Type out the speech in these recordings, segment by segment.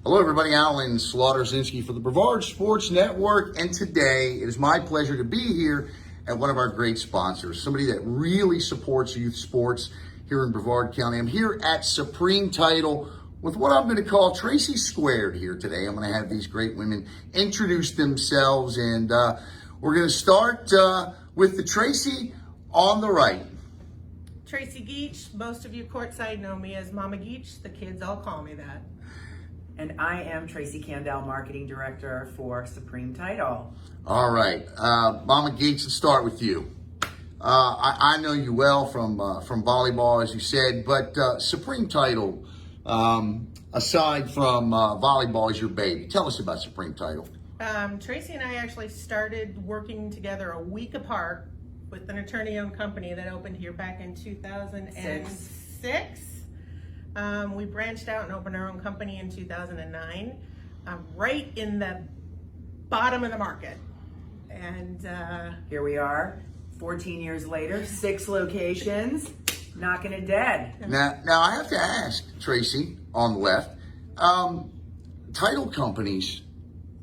Hello everybody, Alan Zlotorzynski for the Brevard Sports Network, and today it is my pleasure to be here at one of our great sponsors, somebody that really supports youth sports here in Brevard County. I'm here at Supreme Title with what I'm going to call Tracy Squared here today. I'm going to have these great women introduce themselves, and we're going to start with the Tracy on the right. Tracy Geach. Most of you courtside know me as Mama Geach. The kids all call me that. And I am Tracy Candell, Marketing Director for Supreme Title. All right, Mama Geach, let's start with you. I know you well from volleyball, as you said, but Supreme Title, aside from volleyball, is your baby. Tell us about Supreme Title. Tracy and I actually started working together a week apart with an attorney-owned company that opened here back in 2006. We branched out and opened our own company in 2009, right in the bottom of the market. And here we are, 14 years later, 6 locations, knocking it dead. Now I have to ask, Tracy, on the left, title companies,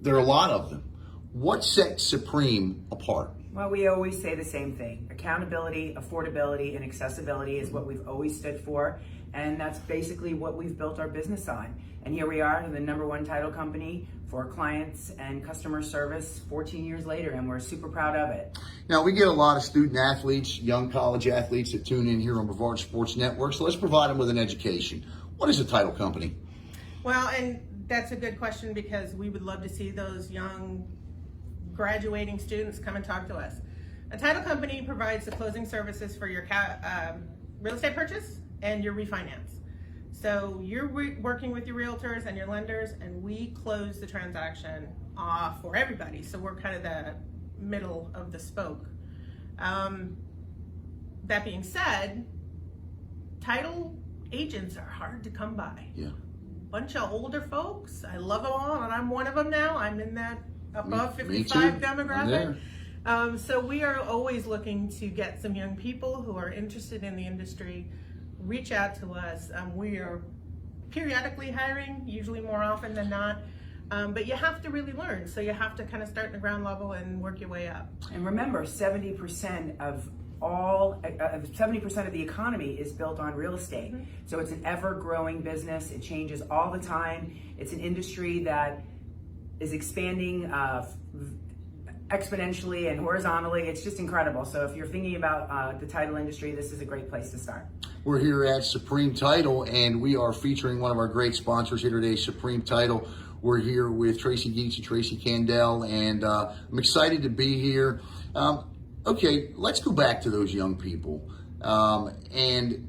there are a lot of them. What sets Supreme apart? Well, we always say the same thing. Accountability, affordability, and accessibility is what we've always stood for. And that's basically what we've built our business on. And here we are, the #1 title company for clients and customer service 14 years later, and we're super proud of it. Now, we get a lot of student athletes, young college athletes that tune in here on Brevard Sports Network, so let's provide them with an education. What is a title company? Well, and that's a good question because we would love to see those young graduating students come and talk to us. A title company provides the closing services for your real estate purchase and your refinance. So you're working with your realtors and your lenders, and we close the transaction for everybody. So we're kind of the middle of the spoke. That being said, title agents are hard to come by. Yeah. Bunch of older folks. I love them all, and I'm one of them now. I'm in that above Me 55 too. demographic. So we are always looking to get some young people who are interested in the industry. Reach out to us. We are periodically hiring, usually more often than not. But you have to really learn. So you have to kind of start in the ground level and work your way up. And remember, 70% of the economy is built on real estate. Mm-hmm. So it's an ever-growing business. It changes all the time. It's an industry that is expanding exponentially and horizontally. It's just incredible. So if you're thinking about the title industry, this is a great place to start. We're here at Supreme Title, and we are featuring one of our great sponsors here today, Supreme Title. We're here with Tracy Geach and Tracy Candell, and I'm excited to be here. Okay, let's go back to those young people. And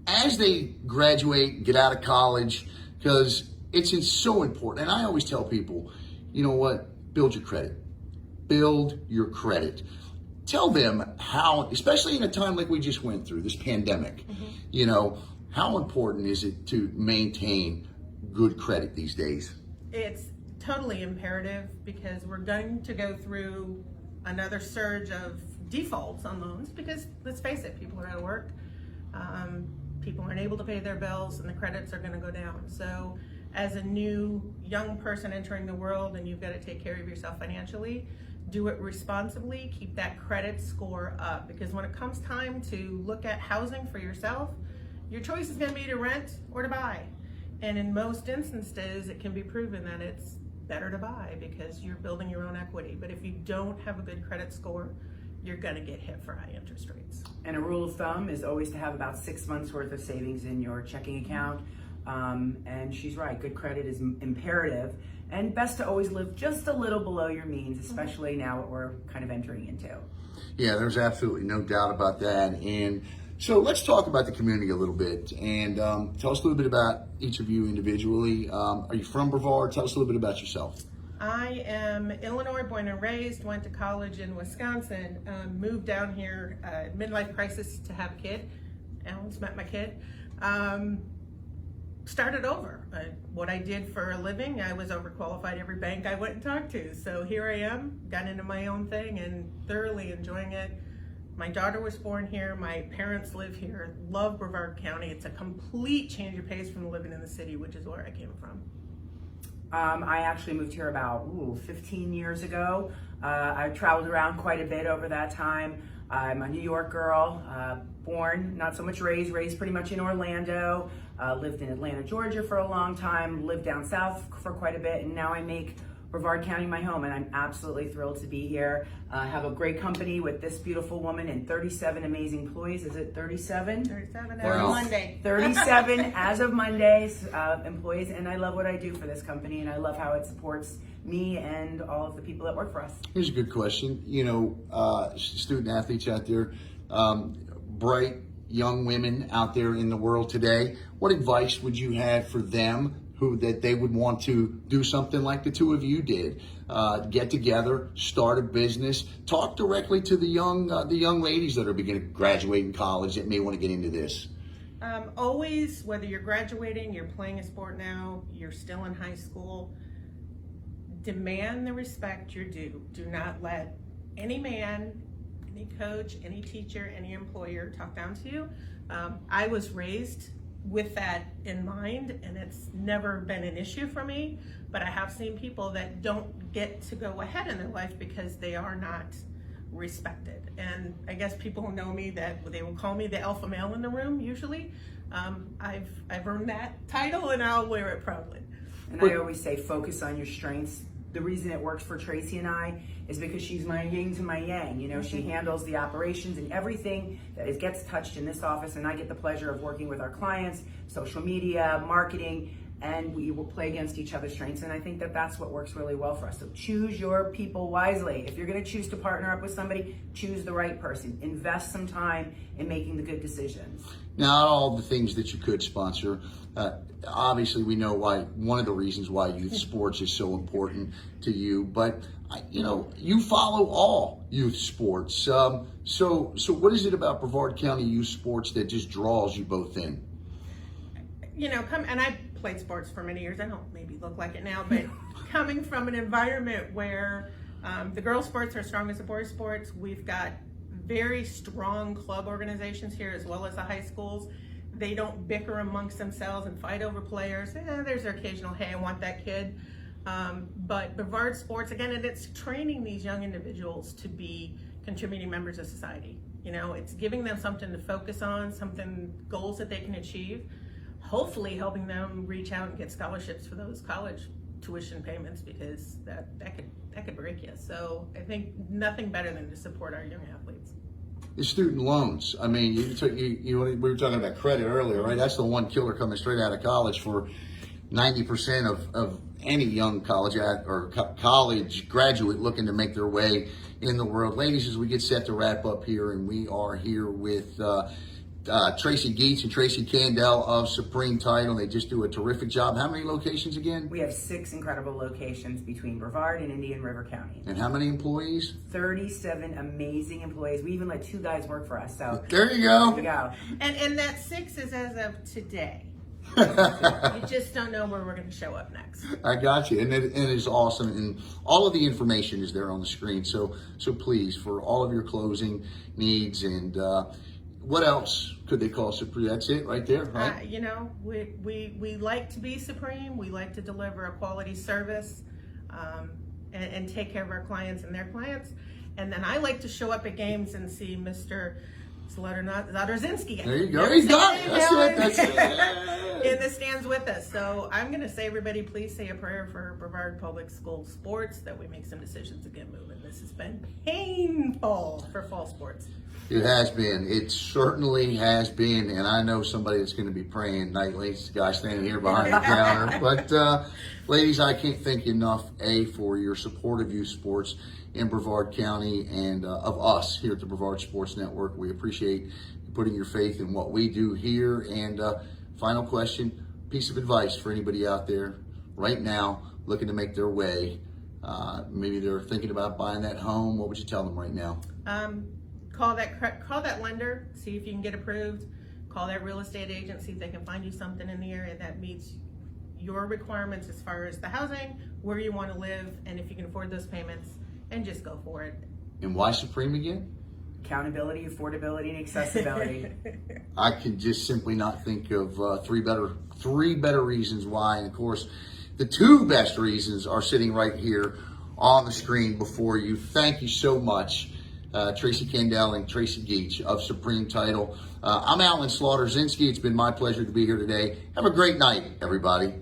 as they graduate, get out of college, because it's so important. And I always tell people, you know what? Build your credit. Build your credit. Tell them how, especially in a time like we just went through, this pandemic, you know, how important is it to maintain good credit these days? It's totally imperative because we're going to go through another surge of defaults on loans because, let's face it, people are out of work. People aren't able to pay their bills and the credits are going to go down. So as a new young person entering the world and you've got to take care of yourself financially, do it responsibly, keep that credit score up, because when it comes time to look at housing for yourself, your choice is going to be to rent or to buy. And in most instances, it can be proven that it's better to buy because you're building your own equity. But if you don't have a good credit score, you're going to get hit for high interest rates. And a rule of thumb is always to have about 6 months worth of savings in your checking account. And she's right, good credit is imperative, and best to always live just a little below your means, especially now what we're kind of entering into. Yeah, there's absolutely no doubt about that. And so let's talk about the community a little bit, and tell us a little bit about each of you individually. Are you from Brevard? Tell us a little bit about yourself. I am Illinois born and raised, went to college in Wisconsin, moved down here, midlife crisis to have a kid. Alan's met my kid. Started over. What I did for a living, I was overqualified every bank I went and talked to. So here I am, got into my own thing and thoroughly enjoying it. My daughter was born here. My parents live here. Love Brevard County. It's a complete change of pace from living in the city, which is where I came from. I actually moved here about 15 years ago. I've traveled around quite a bit over that time. I'm a New York girl, born, not so much raised pretty much in Orlando. Lived in Atlanta, Georgia for a long time, lived down south for quite a bit, and now I make Brevard County my home, and I'm absolutely thrilled to be here. I have a great company with this beautiful woman and 37 amazing employees. Is it 37? 37 Wow. every Monday. 37 as of Mondays, employees, and I love what I do for this company, and I love how it supports me and all of the people that work for us. Here's a good question. You know, student athletes out there, bright young women out there in the world today, what advice would you have for them that they would want to do something like the two of you did? Get together, start a business, talk directly to the young ladies that are beginning to graduate in college that may want to get into this. Always, whether you're graduating, you're playing a sport now, you're still in high school, demand the respect you're due. Do not let any man, any coach, any teacher, any employer talk down to you. I was raised with that in mind, and it's never been an issue for me, but I have seen people that don't get to go ahead in their life because they are not respected. And I guess people know me that they will call me the alpha male in the room usually. I've earned that title, and I'll wear it proudly. And I always say focus on your strengths. The reason it works for Tracy and I is because she's my yin to my yang. You know, she handles the operations and everything that gets touched in this office, and I get the pleasure of working with our clients, social media, marketing, and we will play against each other's strengths. And I think that that's what works really well for us. So choose your people wisely. If you're going to choose to partner up with somebody, choose the right person. Invest some time in making the good decisions. Now, all the things that you could sponsor, obviously we know why, one of the reasons why youth sports is so important to you, but you know, you follow all youth sports. So what is it about Brevard County youth sports that just draws you both in? You know, and I played sports for many years. I don't maybe look like it now, but coming from an environment where the girls' sports are strong as the boys' sports, we've got very strong club organizations here as well as the high schools. They don't bicker amongst themselves and fight over players. There's their occasional, hey, I want that kid. But Brevard Sports, again, and it's training these young individuals to be contributing members of society. You know, it's giving them something to focus on, goals that they can achieve, hopefully helping them reach out and get scholarships for those college tuition payments, because that could break you. So I think nothing better than to support our young athletes. The student loans. I mean, we were talking about credit earlier, right? That's the one killer coming straight out of college for 90% of any young college college graduate looking to make their way in the world. Ladies, as we get set to wrap up here, and we are here with Tracy Geets and Tracy Candell of Supreme Title. They just do a terrific job. How many locations again? We have 6 incredible locations between Brevard and Indian River County. And how many employees? 37 amazing employees. We even let 2 guys work for us. So there you go. There you go. And that 6 is as of today. You just don't know where we're going to show up next. I got you, and it is awesome, and all of the information is there on the screen. So please, for all of your closing needs, and what else could they call Supreme? That's it, right there, right? You know, we like to be Supreme. We like to deliver a quality service, and take care of our clients and their clients. And then I like to show up at games and see Mr. Zlotorzynski. There you go. He's got it. That's it. In the stands with us. So I'm going to say, everybody, please say a prayer for Brevard Public School sports, that we make some decisions to get moving. This has been painful for fall sports. It has been. It certainly has been. And I know somebody that's going to be praying nightly. It's the guy standing here behind the counter. But, ladies, I can't thank you enough, for your support of youth sports in Brevard County, and of us here at the Brevard Sports Network. We appreciate you putting your faith in what we do here. And final question, piece of advice for anybody out there right now looking to make their way. Maybe they're thinking about buying that home. What would you tell them right now? Call that lender, see if you can get approved. Call that real estate agent, see if they can find you something in the area that meets your requirements as far as the housing, where you want to live, and if you can afford those payments, and just go for it. And why Supreme again? Accountability, affordability, and accessibility. I can just simply not think of three better reasons why. And of course, the two best reasons are sitting right here on the screen before you. Thank you so much, Tracy Candell and Tracy Geach of Supreme Title. I'm Alan Zlotorzynski. It's been my pleasure to be here today. Have a great night, everybody.